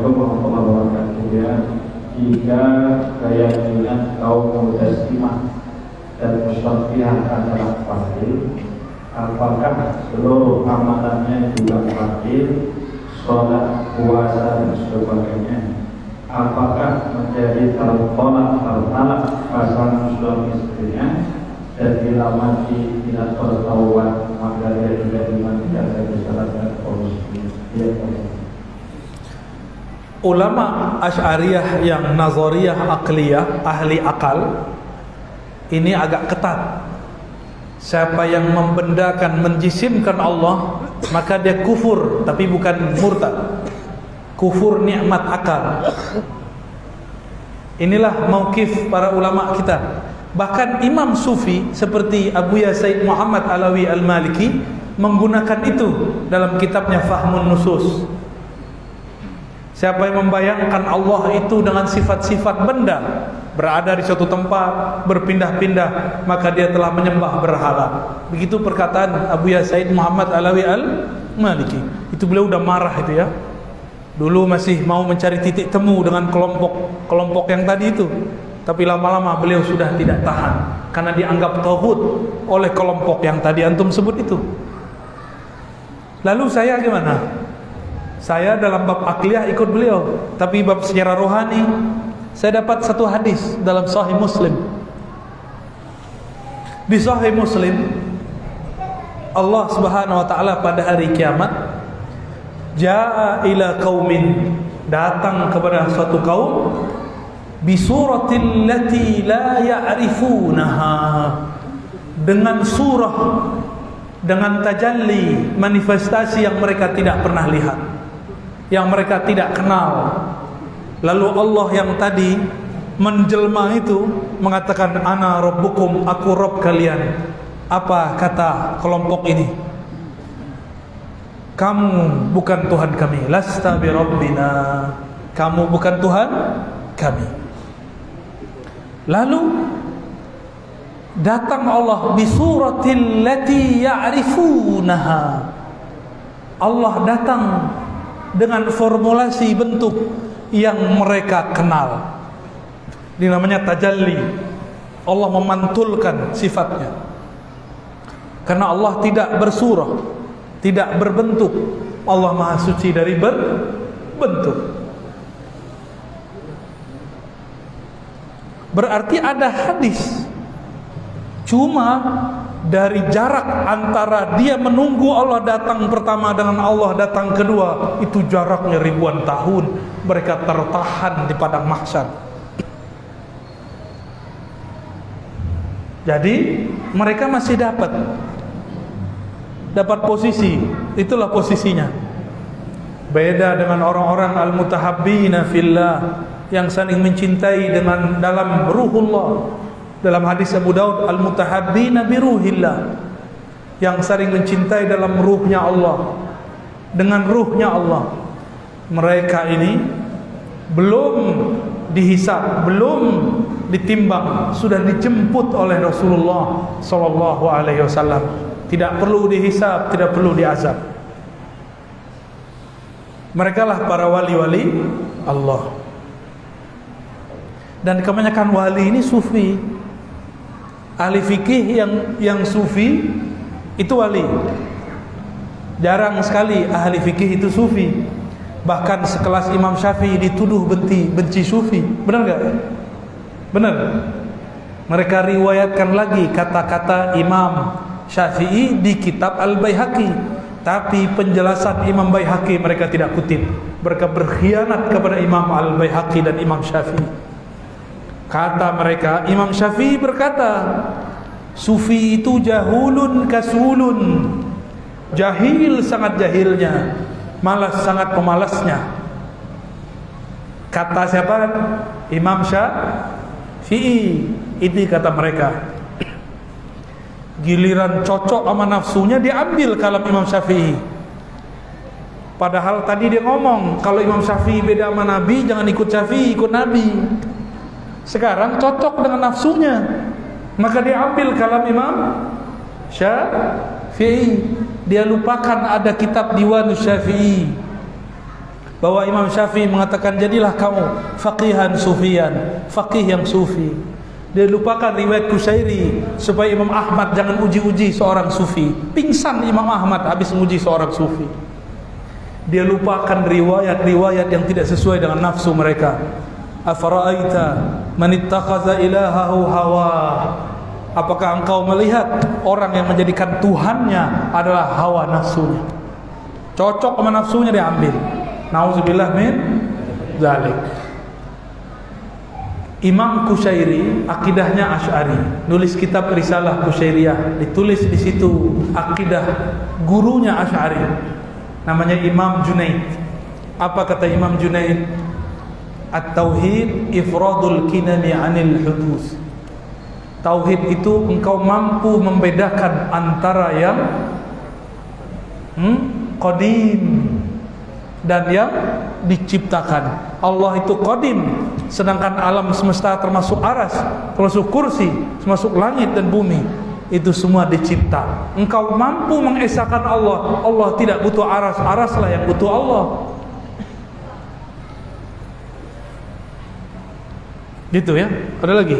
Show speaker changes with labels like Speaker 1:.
Speaker 1: Assalamualaikum warahmatullahi wabarakatuh. Ya, jika keyakinan kaum Mu'tazilah dan Musyabbi'ah adalah fardhu, apakah seluruh amalannya juga fardhu, sholat, puasa dan sebagainya? Apakah menjadi tertolak pasangan suami istrinya dan bila mati tidak bertaubat maka dia tidak iman, tidak ada salat dan korupsi?
Speaker 2: Ulama Asy'ariyah yang nazariyah akliyah, ahli akal, ini agak ketat. Siapa yang membendakan, menjisimkan Allah, maka dia kufur, tapi bukan murtad. Kufur nikmat akal. Inilah mauqif para ulama kita. Bahkan Imam Sufi seperti Abu Said Muhammad Alawi Al-Maliki menggunakan itu dalam kitabnya Fahmun Nusus. Siapa yang membayangkan Allah itu dengan sifat-sifat benda, berada di suatu tempat, berpindah-pindah, maka dia telah menyembah berhala. Begitu perkataan Abu Said Muhammad Alawi Al-Maliki. Itu beliau udah marah itu ya. Dulu masih mau mencari titik temu dengan kelompok yang tadi itu. Tapi lama-lama beliau sudah tidak tahan karena dianggap tauhid oleh kelompok yang tadi antum sebut itu. Lalu saya gimana? Saya dalam bab akliyah ikut beliau, tapi bab sejarah rohani saya dapat satu hadis dalam Sahih Muslim. Di Sahih Muslim Allah Subhanahu wa taala pada hari kiamat jaa ila qaumin, datang kepada suatu kaum bi suratil lati la ya'rifunaha, dengan surah, dengan tajalli, manifestasi yang mereka tidak pernah lihat, yang mereka tidak kenal. Lalu Allah yang tadi menjelma itu mengatakan ana rabbukum, aku Rabb kalian. Apa kata kelompok ini? Kamu bukan Tuhan kami, lasta bi rabbina, kamu bukan Tuhan kami. Lalu datang Allah bi suratil lati ya'rifunaha, Allah datang dengan formulasi bentuk yang mereka kenal. Ini namanya tajalli. Allah memantulkan sifatnya. Karena Allah tidak bersurah, tidak berbentuk. Allah Maha Suci dari bentuk. Berarti ada hadis. Cuma dari jarak antara dia menunggu Allah datang pertama dengan Allah datang kedua, itu jaraknya ribuan tahun. Mereka tertahan di padang mahsyar. Jadi mereka masih dapat posisi. Itulah posisinya. Beda dengan orang-orang al-mutahabbina fillah, yang saling mencintai dengan dalam ruhullah. Dalam hadis Abu Daud, al-mutahabbina bi ruhillah, yang saling mencintai dalam ruhnya Allah, dengan ruhnya Allah. Mereka ini belum dihisab, belum ditimbang, sudah dijemput oleh Rasulullah sallallahu alaihi wasallam. Tidak perlu dihisab, tidak perlu diazab. Mereka lah para wali-wali Allah. Dan kebanyakan wali ini sufi. Ahli fikih yang sufi itu wali. Jarang sekali ahli fikih itu sufi. Bahkan sekelas Imam Syafi'i dituduh benci sufi. Benar gak? Benar. Mereka riwayatkan lagi kata-kata Imam Syafi'i di kitab Al-Baihaqi, tapi penjelasan Imam Baihaqi mereka tidak kutip. Mereka berkhianat kepada Imam Al-Baihaqi dan Imam Syafi'i. Kata mereka, Imam Syafi'i berkata, sufi itu jahulun kasulun, jahil sangat jahilnya, malas sangat pemalasnya. Kata siapa? Imam Syafi'i. Ini kata mereka. Giliran cocok sama nafsunya diambil kalam Imam Syafi'i. Padahal tadi dia ngomong kalau Imam Syafi'i beda sama Nabi, jangan ikut Syafi'i, ikut Nabi. Sekarang cocok dengan nafsunya, maka dia ambil kalam Imam Syafi'i. Dia lupakan ada kitab Diwanus Syafi'i. bahwa Imam Syafi'i mengatakan jadilah kamu faqihan sufian, faqih yang sufi. Dia lupakan riwayat Kusyairi supaya Imam Ahmad jangan uji-uji seorang sufi. Pingsan Imam Ahmad habis menguji seorang sufi. Dia lupakan riwayat-riwayat yang tidak sesuai dengan nafsu mereka. Afara'aita man ittakhadha ilahahu hawa. Apakah engkau melihat orang yang menjadikan Tuhannya adalah hawa nafsunya? Cocok sama nafsunya diambil. Nauzubillah min dzalik. Imam Kusyairi akidahnya Asy'ari, nulis kitab Risalah Kusyairiyah, ditulis di situ akidah gurunya Asy'ari, namanya Imam Junaid. Apa kata Imam Junaid? At-tauhid ifradul kinami 'anil hudus. Tauhid itu engkau mampu membedakan antara yang qadim dan yang diciptakan. Allah itu qadim, sedangkan alam semesta termasuk aras, termasuk kursi, termasuk langit dan bumi, itu semua dicipta. Engkau mampu mengesahkan Allah. Allah tidak butuh aras, araslah yang butuh Allah. Gitu ya. Ada lagi?